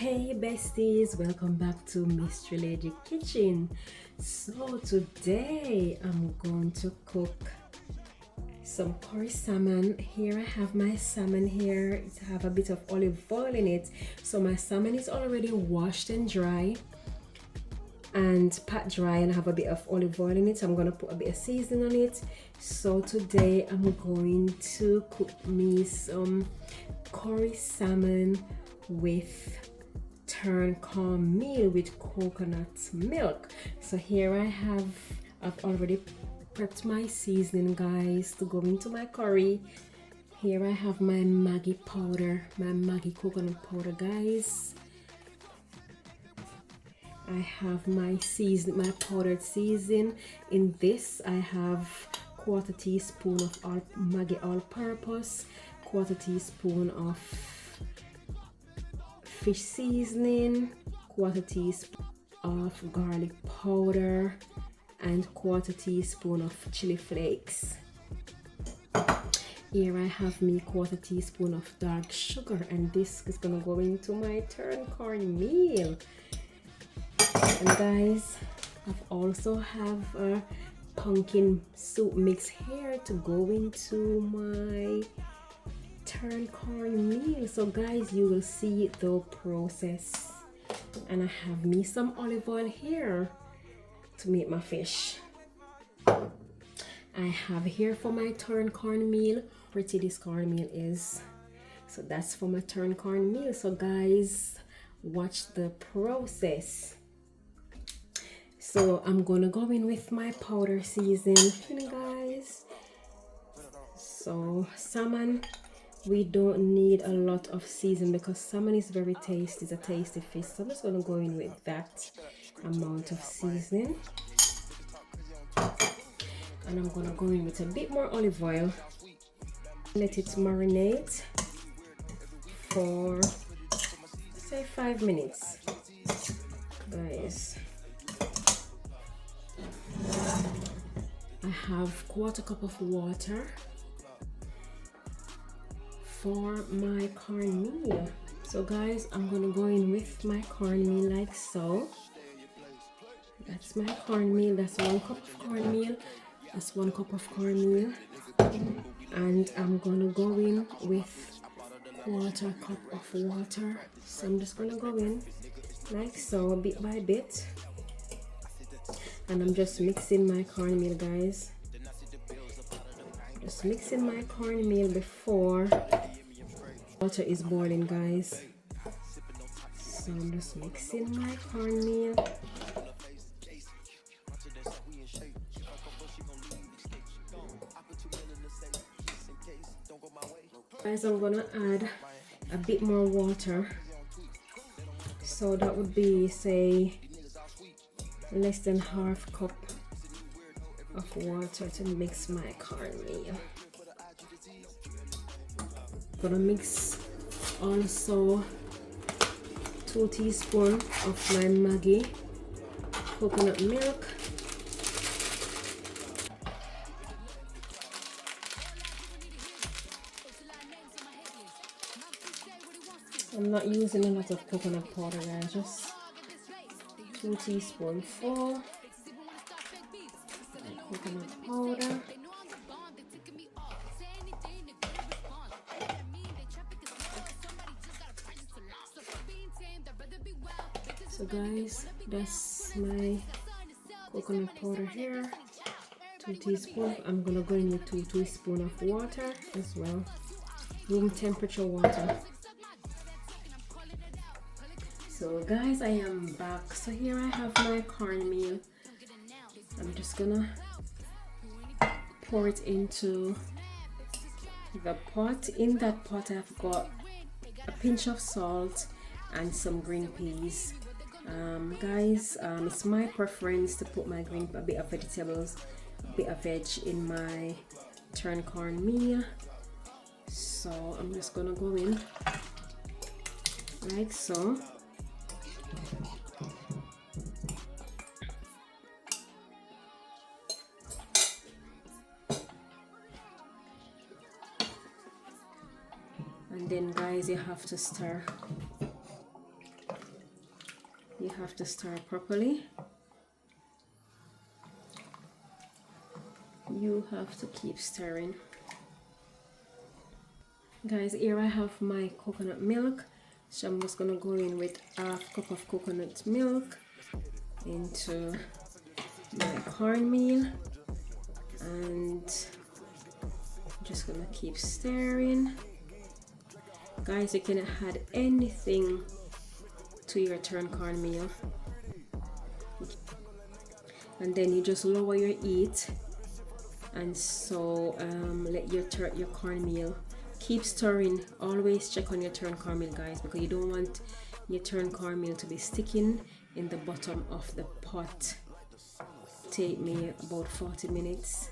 Hey besties, welcome back to Miss Trilogy Kitchen. So today I'm going to cook some curry salmon. Here I have my salmon here. It have a bit of olive oil in it. So my salmon is already washed and dry and pat dry, and I have a bit of olive oil in it. So I'm going to put a bit of seasoning on it. So today I'm going to cook me some curry salmon with turn-cornmeal with coconut milk. So here I've already prepped my seasoning, guys, to go into my curry. Here I have my Maggi powder, my Maggi coconut powder, guys. I have my powdered season. In this I have quarter teaspoon of Maggi all-purpose, quarter teaspoon of fish seasoning, quarter teaspoon of garlic powder, and quarter teaspoon of chili flakes. Here I have me quarter teaspoon of dark sugar, and this is gonna go into my turn-cornmeal. And guys, I've also have a pumpkin soup mix here to go into my turn-cornmeal. So guys, you will see the process. And I have me some olive oil here to make my fish. I have here for my turn-cornmeal, pretty this cornmeal is. So that's for my turn-cornmeal. So guys, watch the process. So I'm gonna go in with my powder seasoning, guys. So salmon, we don't need a lot of season because salmon is very tasty. It's a tasty fish. So I'm just gonna go in with that amount of seasoning, and I'm gonna go in with a bit more olive oil. Let it marinate for say 5 minutes, guys. I have quarter cup of water for my cornmeal. So guys, I'm gonna go in with my cornmeal like so. That's my cornmeal. That's 1 cup of cornmeal. That's 1 cup of cornmeal. And I'm gonna go in with quarter cup of water. So I'm just gonna go in like so, bit by bit. And I'm just mixing my cornmeal, guys. Just mixing my cornmeal before water is boiling, guys. So I'm just mixing my cornmeal. Guys, I'm gonna add a bit more water. So that would be, say, less than half cup of water to mix my cornmeal. Gonna mix also 2 teaspoons of my Maggi coconut milk. I'm not using a lot of coconut powder, guys, just 2 teaspoons full coconut powder. So guys, that's my coconut powder here, 2 teaspoons. I'm gonna go in with 2 teaspoons of water as well, room temperature water. So guys, I am back. So here I have my cornmeal. I'm just gonna pour it into the pot. In that pot I've got a pinch of salt and some green peas. Guys, it's my preference to put a bit of vegetables, a bit of veg in my turn-cornmeal. So I'm just gonna go in like so. And then guys, you have to stir. have to stir properly. You have to keep stirring. Guys, here I have my coconut milk, so I'm just gonna go in with half cup of coconut milk into my cornmeal, and just gonna keep stirring. Guys, you can add anything to your turn cornmeal, and then you just lower your heat, and so let your cornmeal keep stirring. Always check on your turn cornmeal, guys, because you don't want your turn cornmeal to be sticking in the bottom of the pot. Take me about 40 minutes,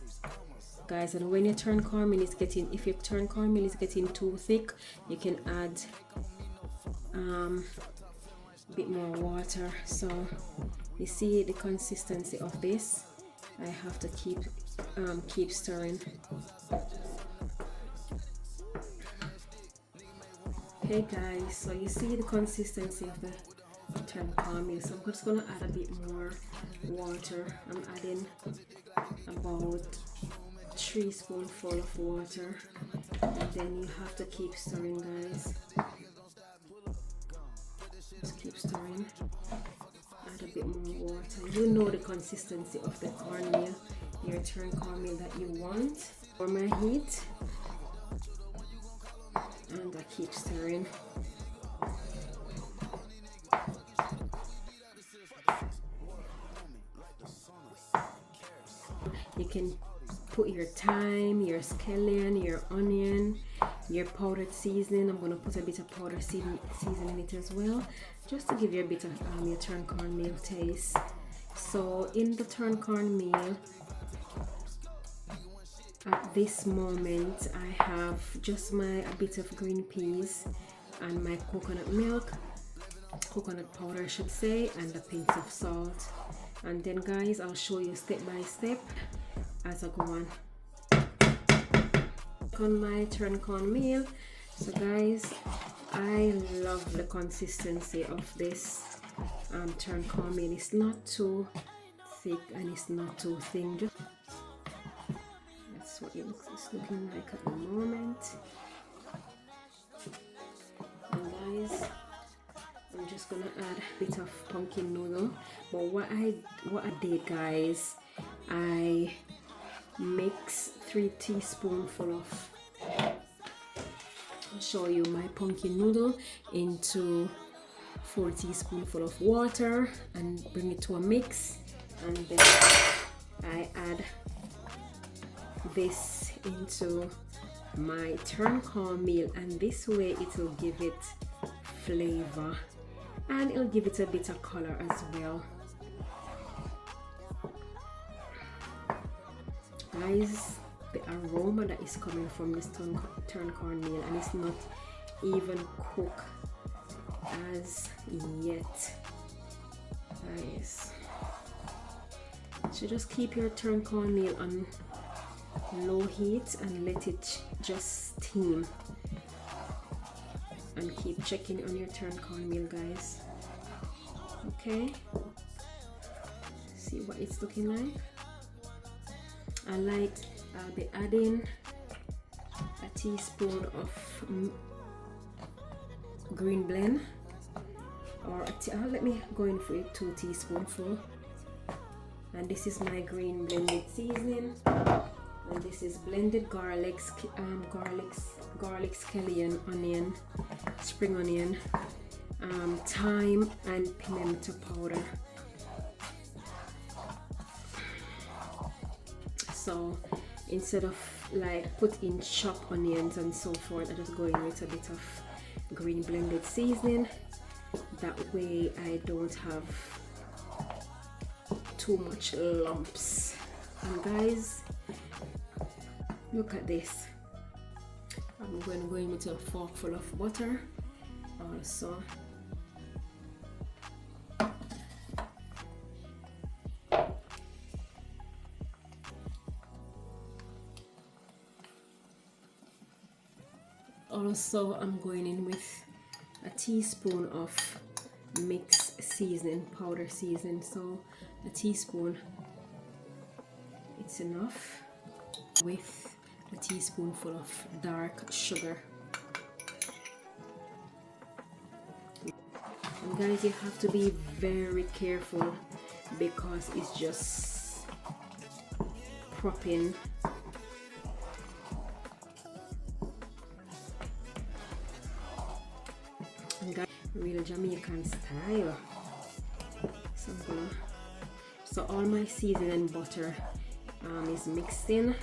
guys. And when your turn cornmeal is getting, if your turn cornmeal is getting too thick, you can add a bit more water. So you see the consistency of this. I have to keep stirring. Okay guys, so you see the consistency of the turn cornmeal. So I'm just gonna add a bit more water. I'm adding about 3 spoonfuls of water, and then you have to keep stirring, guys. Just keep stirring. Add a bit more water. You know the consistency of the cornmeal, your turn cornmeal that you want. For my heat, and I keep stirring. You can put your thyme, your scallion, your onion, your powdered seasoning. I'm gonna put a bit of powdered seasoning in it as well, just to give you a bit of your turn cornmeal taste. So in the turn cornmeal, at this moment, I have just a bit of green peas and my coconut milk, coconut powder I should say, and a pinch of salt. And then guys, I'll show you step by step as I go on my turn cornmeal. So guys, I love the consistency of this turn cornmeal. It's not too thick and it's not too thin. Just that's what it's looking like at the moment. And guys, I'm just gonna add a bit of pumpkin noodle. But what I did, guys, I mix 3 teaspoonfuls of, I'll show you, my pumpkin noodle into 4 teaspoonfuls of water and bring it to a mix, and then I add this into my turn cornmeal, and this way it will give it flavor and it'll give it a bit of color as well. Guys, the aroma that is coming from this turn cornmeal, and it's not even cooked as yet, guys. So just keep your turn cornmeal on low heat and let it just steam, and keep checking on your turn cornmeal, guys. Okay, see what it's looking like. I'll be adding a teaspoon of green blend, or let me go in for 2 teaspoonfuls. And this is my green blended seasoning, and this is blended garlic, scallion, onion, spring onion, thyme, and pimento powder. So instead of like putting chopped onions and so forth, I just go in with a bit of green blended seasoning. That way I don't have too much lumps. And guys, look at this. I'm going to go in with a forkful of butter also. Also, I'm going in with a teaspoon of mixed seasoning, powder seasoning, so a teaspoon, it's enough, with a teaspoonful of dark sugar. And guys, you have to be very careful because it's just propping. And guys, real Jamaican style. So all my seasoning and butter is mixed in.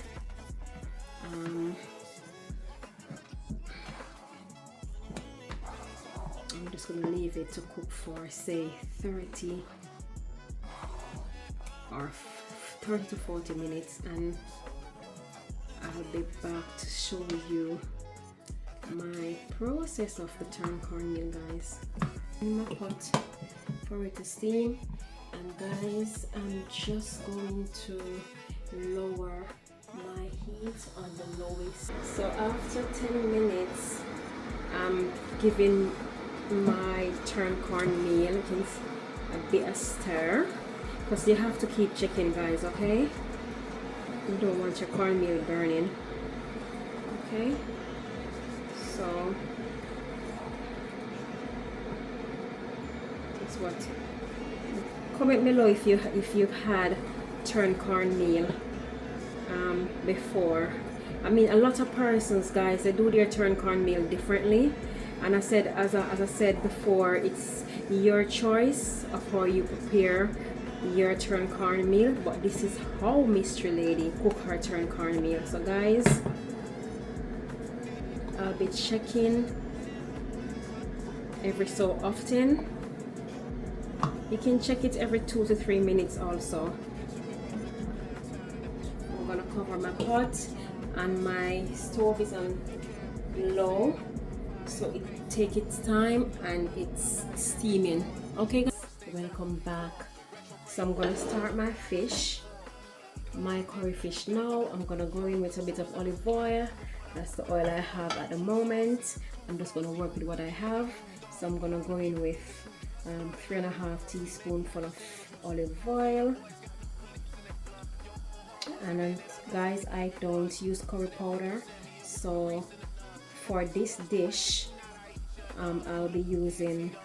I'm just gonna leave it to cook for say 30 to 40 minutes, and I'll be back to show you my process of the turn cornmeal, guys. In my pot for it to steam, and guys, I'm just going to lower my heat on the lowest. So after 10 minutes, I'm giving my turn cornmeal a bit of stir, because you have to keep checking, guys, okay? You don't want your cornmeal burning, okay? So that's what. Comment below if you've had turn cornmeal before. I mean, a lot of persons, guys, they do their turn cornmeal differently, and as I said before, it's your choice of how you prepare your turn cornmeal, but this is how Mystery Lady cook her turn cornmeal. So guys, I'll be checking every so often. You can check it every 2 to 3 minutes also. I'm gonna cover my pot, and my stove is on low, so it take its time and it's steaming. Okay guys, welcome back. So I'm gonna start my fish, my curry fish now. I'm gonna go in with a bit of olive oil. That's the oil I have at the moment. I'm just gonna work with what I have. So I'm gonna go in with 3.5 teaspoonful of olive oil. And then guys, I don't use curry powder, so for this dish I'll be using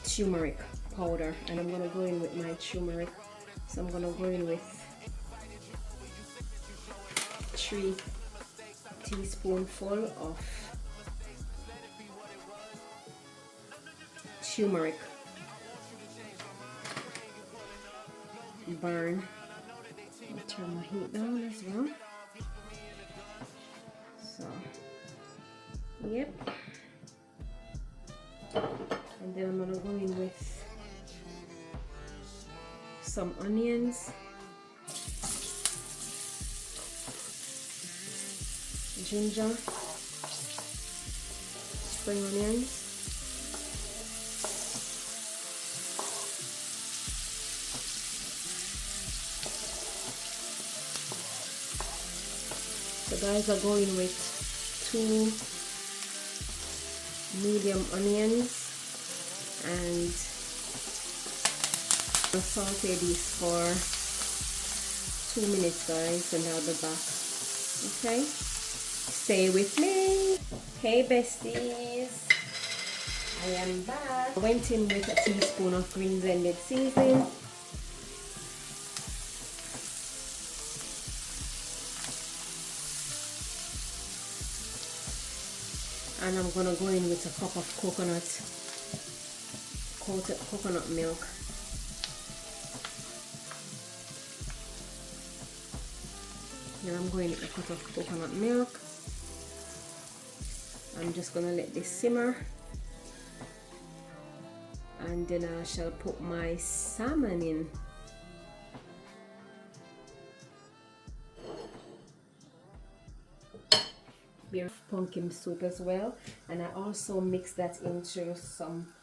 turmeric powder, and I'm gonna go in with my turmeric. So I'm gonna go in with 3 teaspoonful of turmeric. Burn. I'll turn my heat down as well. So, yep. And then I'm gonna go in with some onions, ginger, spring onions, the guys are going with 2 medium onions, and I'll saute these for 2 minutes, guys, and I'll be back. Okay, stay with me. Hey besties, I am back. I went in with a teaspoon of green blended seasoning, and I'm gonna go in with a cup of coconut milk. Here I'm going with a cup of coconut milk. I'm just gonna let this simmer, and then I shall put my salmon in. Pumpkin soup as well, and I also mix that into some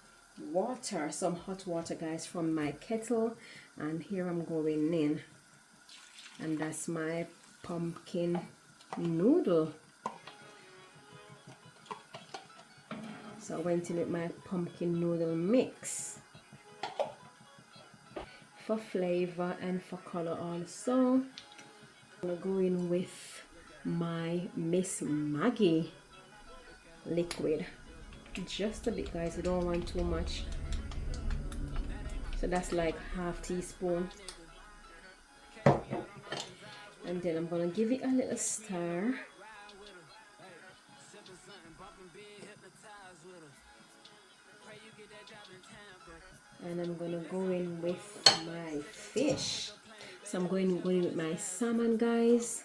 water, some hot water, guys, from my kettle, and here I'm going in, and that's my pumpkin noodle. So I went in with my pumpkin noodle mix. for flavor and for color also. I'm gonna go in with my Miss Maggie liquid, just a bit, guys. You don't want too much, so that's like half teaspoon. And then I'm gonna give it a little stir. And I'm gonna go in with my fish. So I'm going with my salmon, guys.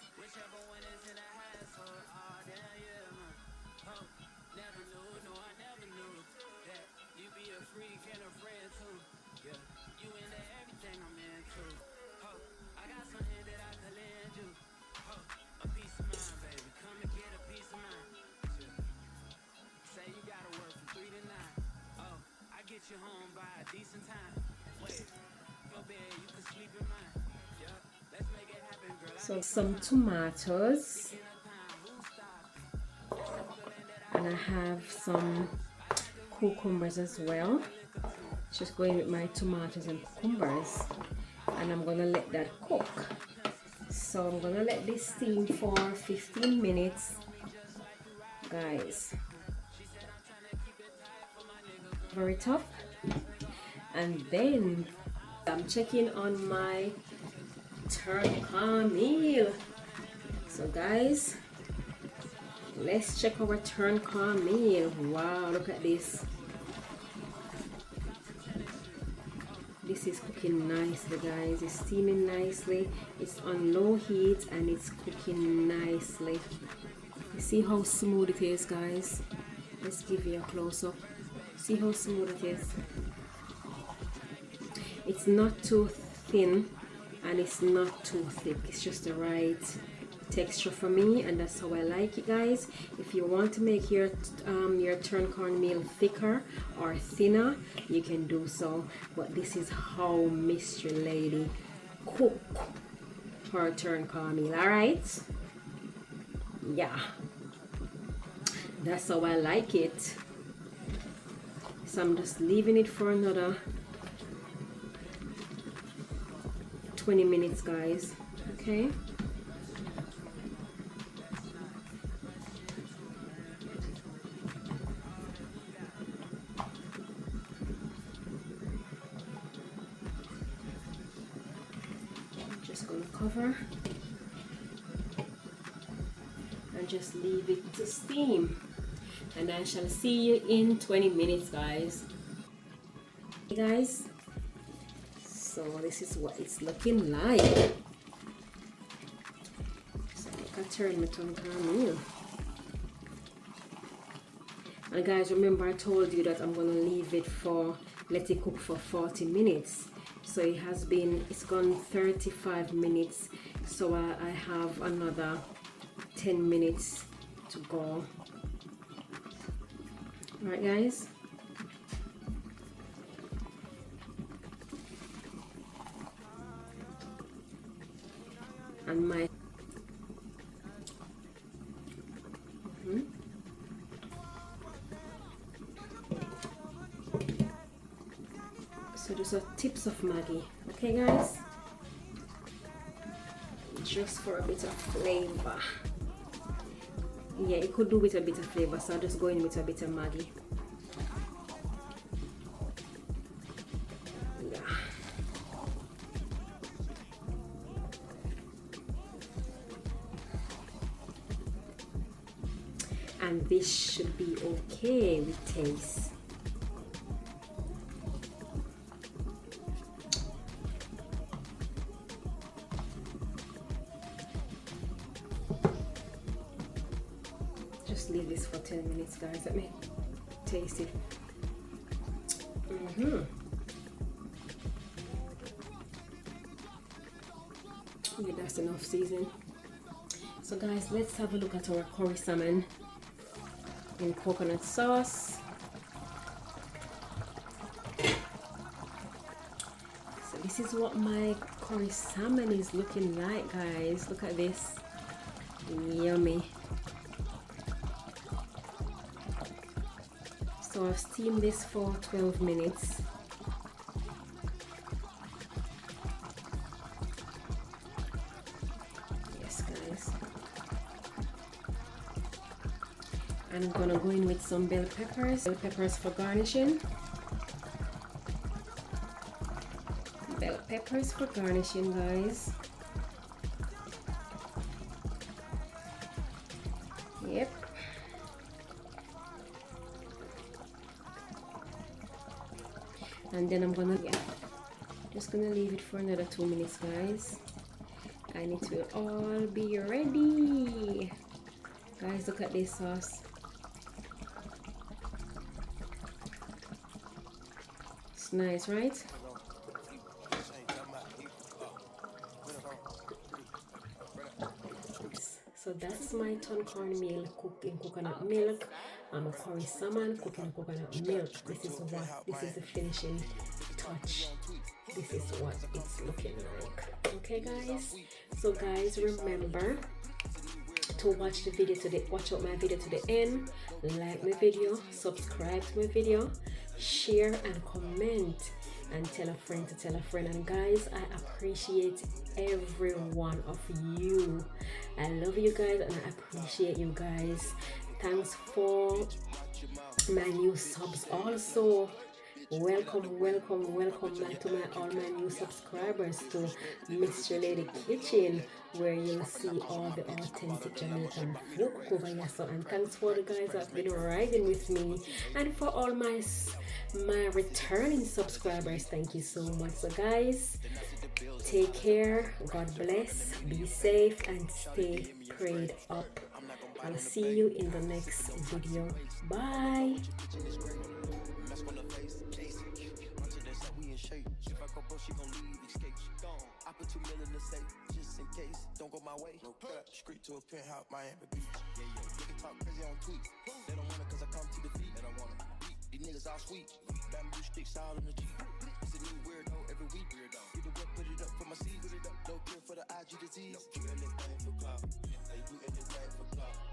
So some tomatoes, and I have some cucumbers as well. Just going with my tomatoes and cucumbers, and I'm gonna let that cook. So I'm gonna let this steam for 15 minutes, guys. Cover it up, and then I'm checking on my turn-cornmeal. So guys, let's check our turn-cornmeal. Wow, look at this. This is cooking nicely, guys. It's steaming nicely. It's on low heat and it's cooking nicely. You see how smooth it is, guys? Let's give you a close-up. See how smooth it is? It's not too thin and it's not too thick. It's just the right texture for me, and that's how I like it, guys. If you want to make your turn-cornmeal thicker or thinner, you can do so, but this is how Mystery Lady cook her turn-cornmeal. All right, yeah, that's how I like it. So I'm just leaving it for another 20 minutes, guys. Okay, I'm just gonna cover and just leave it to steam, and I shall see you in 20 minutes, guys. Hey guys, so this is what it's looking like. So I turn my turn-cornmeal. And guys, remember I told you that I'm gonna leave it for, let it cook for 40 minutes. So it's gone 35 minutes. So I have another 10 minutes to go. All right, guys. And my so those are tips of Maggie. Okay, guys, just for a bit of flavor. Yeah, it could do with a bit of flavor, so I'll just go in with a bit of Maggie. Yeah. And this should be okay with taste. Just leave this for 10 minutes, guys. Let me taste it. Yeah, that's enough seasoning. So guys, let's have a look at our curry salmon in coconut sauce. So this is what my curry salmon is looking like, guys. Look at this. Yummy. So I've steamed this for 12 minutes. guys. And I'm gonna go in with some bell peppers for garnishing. Bell peppers for garnishing, guys. Yep. And then I'm gonna, just gonna leave it for another 2 minutes, guys, and it will all be ready. Guys, look at this sauce. It's nice, right? So that's my ton cornmeal cooked in coconut milk. A curry salmon cooked in coconut milk. This is the finishing touch. This is what it's looking like. Okay, guys. So guys, remember to watch the video watch out my video to the end. Like my video, subscribe to my video, share and comment, and tell a friend to tell a friend. And guys, I appreciate every one of you. I love you guys and I appreciate you guys. Thanks for my new subs also. Welcome to all my new subscribers to Mr. Lady Kitchen, where you'll see all the authentic Jamaican food over here. So, and thanks for the guys that have been riding with me, and for all my returning subscribers, thank you so much. So guys, take care, God bless, be safe and stay prayed up. I'll see you in the next video. Bye. She gon' leave, escape, she gone. I put 2 million in the safe, just in case. Don't go my way. No cut, street to a penthouse, Miami Beach. Yeah, you can talk crazy on tweet. They don't want it cause I come to the feet. They don't want it. These niggas all sweet. Bamboo sticks all in the Jeep. It's a new weirdo every week. Weirdo. Get the what, put it up for my seed. Put it up, no cure for the IG disease. No, do anything for clout. They do anything for clout.